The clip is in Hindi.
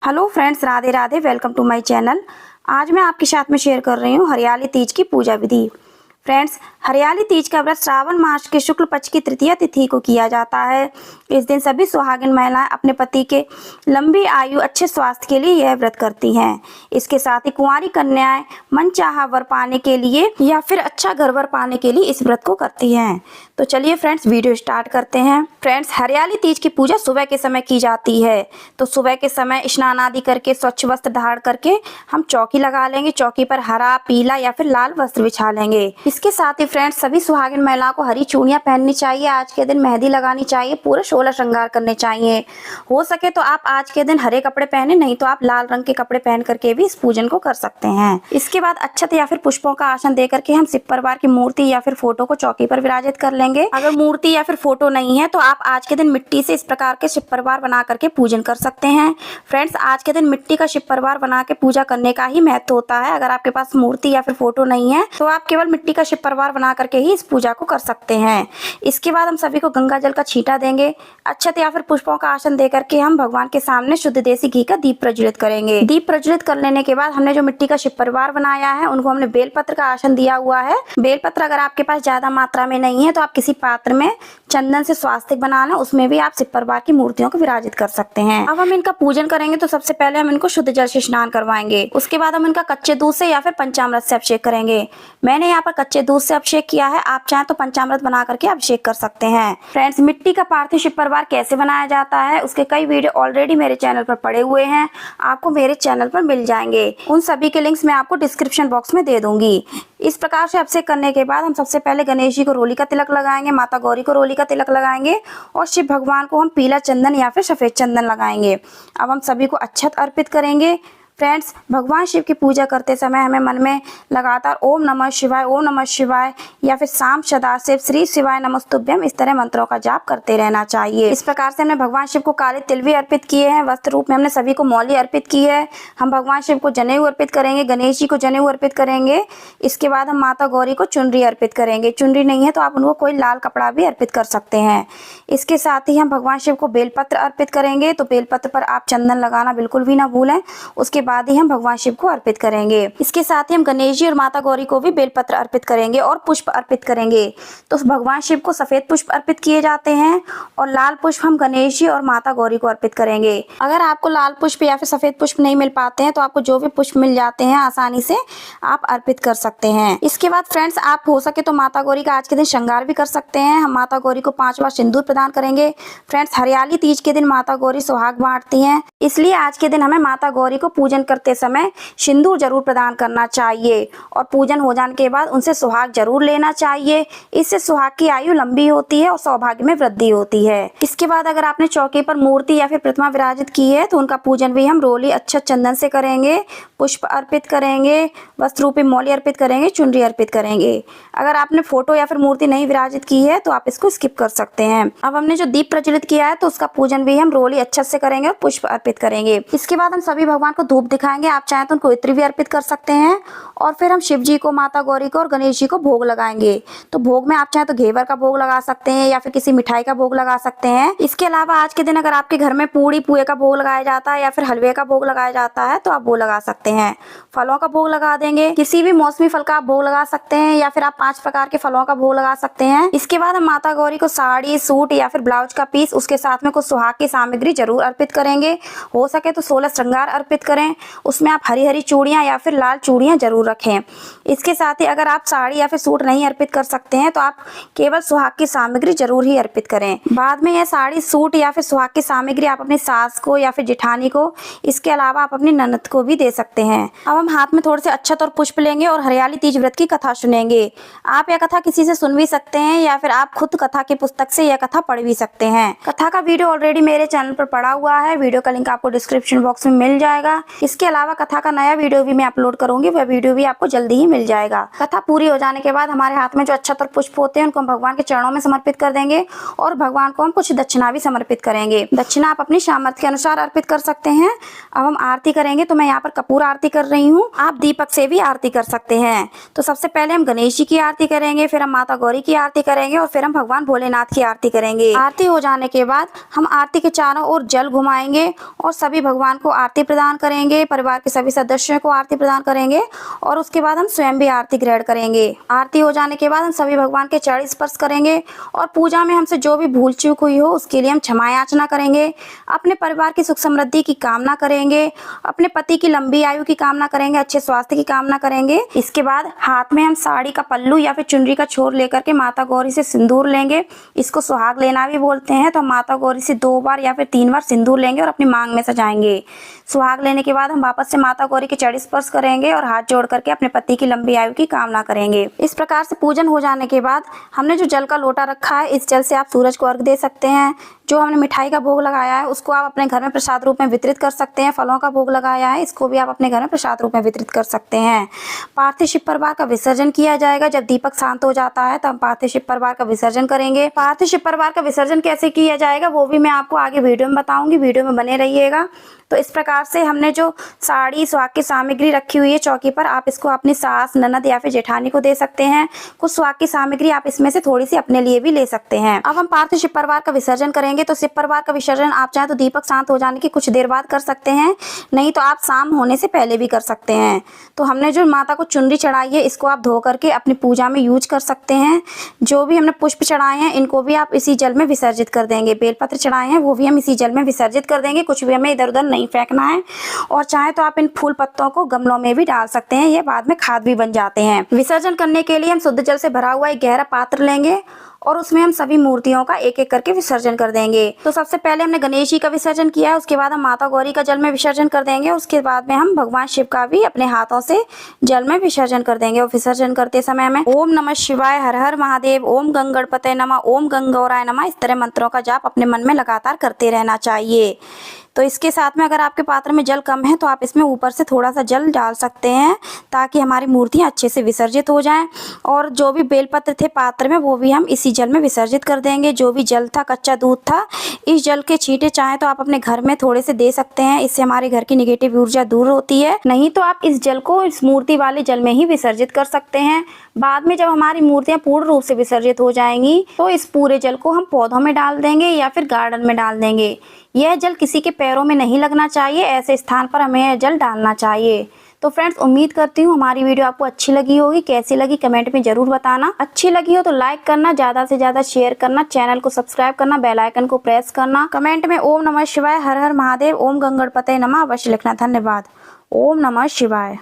Hello friends, Radhe Radhe. Welcome to my channel. आज मैं आपके साथ में शेयर कर रही हूँ हरियाली तीज की पूजा विधि। फ्रेंड्स, हरियाली तीज का व्रत श्रावण मास के शुक्ल पक्ष की तृतीया तिथि को किया जाता है। इस दिन सभी सुहागिन महिलाएं अपने पति के लंबी आयु, अच्छे स्वास्थ्य के लिए यह व्रत करती हैं। इसके साथ ही कुंवारी कन्याएं मनचाहा वर पाने के लिए या फिर अच्छा घर वर पाने के लिए इस व्रत को करती हैं। तो चलिए फ्रेंड्स, वीडियो स्टार्ट करते हैं। फ्रेंड्स, हरियाली तीज की पूजा सुबह के समय की जाती है। तो सुबह के समय स्नान आदि करके स्वच्छ वस्त्र धारण करके हम चौकी लगा लेंगे। चौकी पर हरा, पीला या फिर लाल वस्त्र बिछा लेंगे। इसके साथ ही फ्रेंड्स, सभी सुहागिन महिलाओं को हरी चूड़ियां पहननी चाहिए। आज के दिन मेहंदी लगानी चाहिए। पूरे 16 श्रृंगार करने चाहिए। हो सके तो आप आज के दिन हरे कपड़े पहने, नहीं तो आप लाल रंग के कपड़े पहन करके भी इस पूजन को कर सकते हैं। इसके बाद अक्षत या फिर पुष्पों का आसन दे करके हम शिव परिवार की मूर्ति या फिर फोटो को चौकी पर विराजित कर लेंगे। अगर मूर्ति या फिर फोटो नहीं है तो आप आज के दिन मिट्टी से इस प्रकार के शिव परिवार बना करके पूजन कर सकते हैं। फ्रेंड्स, आज के दिन मिट्टी का शिव परिवार बना के पूजा करने का ही महत्व होता है। अगर आपके पास मूर्ति या फिर फोटो नहीं है तो आप केवल मिट्टी का शिव परिवार बना करके ही इस पूजा को कर सकते हैं। इसके बाद हम सभी को गंगा जल का छींटा देंगे। अक्षत या फिर पुष्पों का आसन दे करके हम भगवान के सामने शुद्ध देसी घी का दीप प्रज्वलित करेंगे। दीप प्रज्वलित कर लेने के बाद हमने जो मिट्टी का शिव परिवार बनाया है उनको हमने बेलपत्र का आसन दिया हुआ है। बेलपत्र अगर आपके पास ज्यादा मात्रा में नहीं है तो आप किसी पात्र में चंदन से स्वास्तिक बना लें, उसमें भी आप शिव परिवार की मूर्तियों को विराजित कर सकते हैं। अब हम इनका पूजन करेंगे तो सबसे पहले हम इनको शुद्ध जल से स्नान करवाएंगे। उसके बाद हम इनका कच्चे दूध से या फिर पंचामृत से अभिषेक करेंगे। मैंने यहाँ पर कच्चे दूध से अभिषेक किया है, आप चाहें तो पंचामृत बना करके अभिषेक कर सकते हैं। फ्रेंड्स, मिट्टी का पार्थिव शिव परिवार कैसे बनाया जाता है उसके कई वीडियो ऑलरेडी मेरे चैनल पर पड़े हुए हैं, आपको मेरे चैनल पर मिल जाएंगे। उन सभी के लिंक्स मैं आपको डिस्क्रिप्शन बॉक्स में दे दूंगी। इस प्रकार से अभिषेक करने के बाद हम सबसे पहले गणेश जी को रोली का तिलक लगाएंगे, माता गौरी को रोली का तिलक लगाएंगे और शिव भगवान को हम पीला चंदन या फिर सफेद चंदन लगाएंगे। अब हम सभी को अक्षत अर्पित करेंगे। फ्रेंड्स, भगवान शिव की पूजा करते समय हमें मन में लगातार ओम नमः शिवाय या फिर शाम सदाशिव श्री शिवाय नमस्तुभ्यम इस तरह मंत्रों का जाप करते रहना चाहिए। इस प्रकार से हमने भगवान शिव को काले तिल भी अर्पित किए हैं। वस्त्र रूप में हमने सभी को मौली अर्पित की है। हम भगवान शिव को जनेऊ अर्पित करेंगे, गणेश जी को जनेऊ अर्पित करेंगे। इसके बाद हम माता गौरी को चुनरी अर्पित करेंगे। चुनरी नहीं है तो आप उनको कोई लाल कपड़ा भी अर्पित कर सकते हैं। इसके साथ ही हम भगवान शिव को बेलपत्र अर्पित करेंगे। तो बेलपत्र पर आप चंदन लगाना बिल्कुल भी ना भूलें। उसके बाद ही हम भगवान शिव को अर्पित करेंगे। इसके साथ ही हम गणेश जी और माता गौरी को भी बेलपत्र अर्पित करेंगे और पुष्प अर्पित करेंगे। तो भगवान शिव को सफेद पुष्प अर्पित किए जाते हैं और लाल पुष्प हम गणेश जी और माता गौरी को अर्पित करेंगे। अगर आपको लाल पुष्प या फिर सफेद पुष्प नहीं मिल पाते हैं तो आपको जो भी पुष्प मिल जाते हैं आसानी से आप अर्पित कर सकते हैं। इसके बाद फ्रेंड्स, आप हो सके तो माता गौरी का आज के दिन श्रृंगार भी कर सकते हैं। हम माता गौरी को 5 बार सिंदूर प्रदान करेंगे। फ्रेंड्स, हरियाली तीज के दिन माता गौरी सुहाग बांटती हैं, इसलिए आज के दिन हमें माता गौरी को पूजन करते समय सिंदूर जरूर प्रदान करना चाहिए और पूजन हो जाने के बाद उनसे सुहाग जरूर लेना चाहिए। इससे सुहाग की आयु लंबी होती है और सौभाग्य में वृद्धि होती है। इसके बाद अगर आपने चौकी पर मूर्ति या फिर प्रतिमा विराजित की है तो उनका पूजन भी हम रोली अक्षत चंदन से करेंगे, पुष्प अर्पित करेंगे, वस्त्र रूपी मौली अर्पित करेंगे, चुनरी अर्पित करेंगे। अगर आपने फोटो या फिर मूर्ति नहीं विराजित की है तो आप इसको स्किप कर सकते हैं। अब हमने जो दीप प्रज्वलित किया है तो उसका पूजन भी हम रोली अक्षत से करेंगे और पुष्प अर्पित करेंगे। इसके बाद हम सभी भगवान को धूप दिखाएंगे। आप चाहें तो उनको इत्र भी अर्पित कर सकते हैं और फिर हम शिव जी को, माता गौरी को और गणेश जी को भोग लगाएंगे। तो भोग में आप चाहें तो घेवर का भोग लगा सकते हैं या फिर किसी मिठाई का भोग लगा सकते हैं। इसके अलावा आज के दिन अगर आपके घर में पूड़ी पुए का भोग लगाया जाता है या फिर हलवे का भोग लगाया जाता है तो आप वो लगा सकते हैं। फलों का भोग लगा देंगे, किसी भी मौसमी फल का आप भोग लगा सकते हैं या फिर आप 5 प्रकार के फलों का भोग लगा सकते हैं। इसके बाद हम माता गौरी को साड़ी, सूट या फिर ब्लाउज का पीस, उसके साथ में कुछ सुहाग की सामग्री जरूर अर्पित करेंगे। हो सके तो 16 श्रृंगार अर्पित करें। उसमें आप हरी हरी चूड़ियां या फिर लाल चूड़ियां जरूर रखें। इसके साथ ही अगर आप साड़ी या फिर सूट नहीं अर्पित कर सकते हैं तो आप केवल सुहाग की सामग्री जरूर ही अर्पित करें। बाद में यह साड़ी, सूट या फिर सुहाग की सामग्री आप अपनी सास को या फिर जेठानी को, इसके अलावा आप अपनी ननद को भी दे सकते हैं। अब हम हाथ में थोड़े से अक्षत और पुष्प लेंगे और हरियाली तीज व्रत की कथा सुनेंगे। आप यह कथा किसी से सुन भी सकते हैं या फिर आप खुद कथा की पुस्तक से यह कथा पढ़ भी सकते हैं। कथा का वीडियो ऑलरेडी मेरे चैनल पर पड़ा हुआ है, वीडियो का लिंक आपको डिस्क्रिप्शन बॉक्स में मिल जाएगा। इसके अलावा कथा का नया वीडियो भी मैं अपलोड करूंगी, वह वीडियो भी आपको जल्दी ही मिल जाएगा। कथा पूरी हो जाने के बाद हमारे हाथ में जो अक्षत और पुष्प होते हैं उनको हम भगवान के चरणों में समर्पित कर देंगे और भगवान को हम कुछ दक्षिणा भी समर्पित करेंगे। दक्षिणा आप अपनी सामर्थ्य के अनुसार अर्पित कर सकते हैं। अब हम आरती करेंगे, तो मैं यहाँ पर कपूर आरती कर रही हूँ, आप दीपक से भी आरती कर सकते हैं। तो सबसे पहले हम गणेश जी की आरती करेंगे, फिर हम माता गौरी की आरती करेंगे और फिर हम भगवान भोलेनाथ की आरती करेंगे। आरती हो जाने के बाद हम आरती के चारों ओर जल घुमाएंगे और सभी भगवान को आरती प्रदान करेंगे, परिवार के सभी सदस्यों को आरती प्रदान करेंगे और उसके बाद हम स्वयं भी आरती ग्रहण करेंगे। आरती हो जाने के बाद हम सभी भगवान के चरण स्पर्श करेंगे और पूजा में हमसे जो भी भूल चूक हुई हो उसके लिए हम क्षमा याचना करेंगे। अपने परिवार की सुख समृद्धि की कामना करेंगे, अपने पति की लंबी आयु की कामना करेंगे, अच्छे स्वास्थ्य की कामना करेंगे। इसके बाद हाथ में हम साड़ी का पल्लू या फिर चुनरी का छोर लेकर के माता गौरी से सिंदूर लेंगे। इसको सुहाग लेना भी बोलते हैं। तो माता गौरी से 2 बार या फिर 3 बार सिंदूर लेंगे और अपनी मांग में सजाएंगे। सुहाग लेने के बाद हम वापस से माता गौरी के चरण स्पर्श करेंगे और हाथ जोड़ करके अपने पति की लंबी आयु की कामना करेंगे। इस प्रकार से पूजन हो जाने के बाद हमने जो जल का लोटा रखा है, इस जल से आप सूरज को अर्घ दे सकते हैं। जो हमने मिठाई का भोग लगाया है उसको आप अपने घर में प्रसाद रूप में वितरित कर सकते हैं। फलों का भोग लगाया है, इसको भी आप अपने घर में प्रसाद रूप में वितरित कर सकते हैं। पार्थिव शिव परिवार का विसर्जन किया जाएगा। जब दीपक शांत हो जाता है तो हम पार्थिव शिव परिवार का विसर्जन करेंगे। पार्थिव शिव परिवार का विसर्जन कैसे किया जाएगा वो भी मैं आपको आगे वीडियो में बताऊंगी, वीडियो में बने रहिएगा। तो इस प्रकार से हमने जो साड़ी सुहाग की सामग्री रखी हुई है चौकी पर, आप इसको अपनी सास, ननद या फिर जेठानी को दे सकते हैं। कुछ सुहाग की सामग्री आप इसमें से थोड़ी सी अपने लिए भी ले सकते हैं। अब हम पार्थिव शिव परिवार का विसर्जन करेंगे। तो शिव परिवार का विसर्जन आप चाहे तो दीपक शांत हो जाने की कुछ देर बाद कर सकते हैं, नहीं तो आप शाम होने से पहले भी कर सकते हैं। तो हमने जो माता को चुनरी चढ़ाई है इसको आप धो करके अपनी पूजा में यूज कर सकते हैं। जो भी हमने पुष्प चढ़ाए हैं इनको भी आप इसी जल में विसर्जित कर देंगे। बेलपत्र चढ़ाए हैं वो भी हम इसी जल में विसर्जित कर देंगे। कुछ भी हमें इधर उधर नहीं फेंकना है। और चाहे तो आप इन फूल पत्तों को गमलों में भी डाल सकते हैं, ये बाद में खाद भी बन जाते हैं। विसर्जन करने के लिए हम शुद्ध जल से भरा हुआ एक गहरा पात्र लेंगे और उसमें हम सभी मूर्तियों का एक एक करके विसर्जन कर देंगे। तो सबसे पहले हमने गणेश जी का विसर्जन किया है, उसके बाद हम माता गौरी का जल में विसर्जन कर देंगे। उसके बाद में हम भगवान शिव का भी अपने हाथों से जल में विसर्जन कर देंगे। और विसर्जन करते समय हमें ओम नमः शिवाय, हर हर महादेव, ओम गंगणपते नमः, ओम गंगौराय नमः, इस तरह मंत्रों का जाप अपने मन में लगातार करते रहना चाहिए। तो इसके साथ में अगर आपके पात्र में जल कम है तो आप इसमें ऊपर से थोड़ा सा जल डाल सकते हैं ताकि हमारी मूर्तियां अच्छे से विसर्जित हो जाएं। और जो भी बेलपत्र थे पात्र में वो भी हम इसी जल में विसर्जित कर देंगे। जो भी जल था, कच्चा दूध था, इस जल के छींटे चाहे तो आप अपने घर में थोड़े से दे सकते हैं। इससे हमारे घर की निगेटिव ऊर्जा दूर होती है। नहीं तो आप इस जल को इस मूर्ति वाले जल में ही विसर्जित कर सकते हैं। बाद में जब हमारी मूर्तियां पूर्ण रूप से विसर्जित हो जाएंगी तो इस पूरे जल को हम पौधों में डाल देंगे या फिर गार्डन में डाल देंगे। यह जल किसी के पैरों में नहीं लगना चाहिए, ऐसे स्थान पर हमें यह जल डालना चाहिए। तो फ्रेंड्स, उम्मीद करती हूँ हमारी वीडियो आपको अच्छी लगी होगी। कैसी लगी कमेंट में जरूर बताना। अच्छी लगी हो तो लाइक करना, ज्यादा से ज्यादा शेयर करना, चैनल को सब्सक्राइब करना, बेल आइकन को प्रेस करना। कमेंट में ओम नमः शिवाय, हर हर महादेव, ओम गंगणपते नमः अवश्य लिखना। धन्यवाद। ओम नमः शिवाय।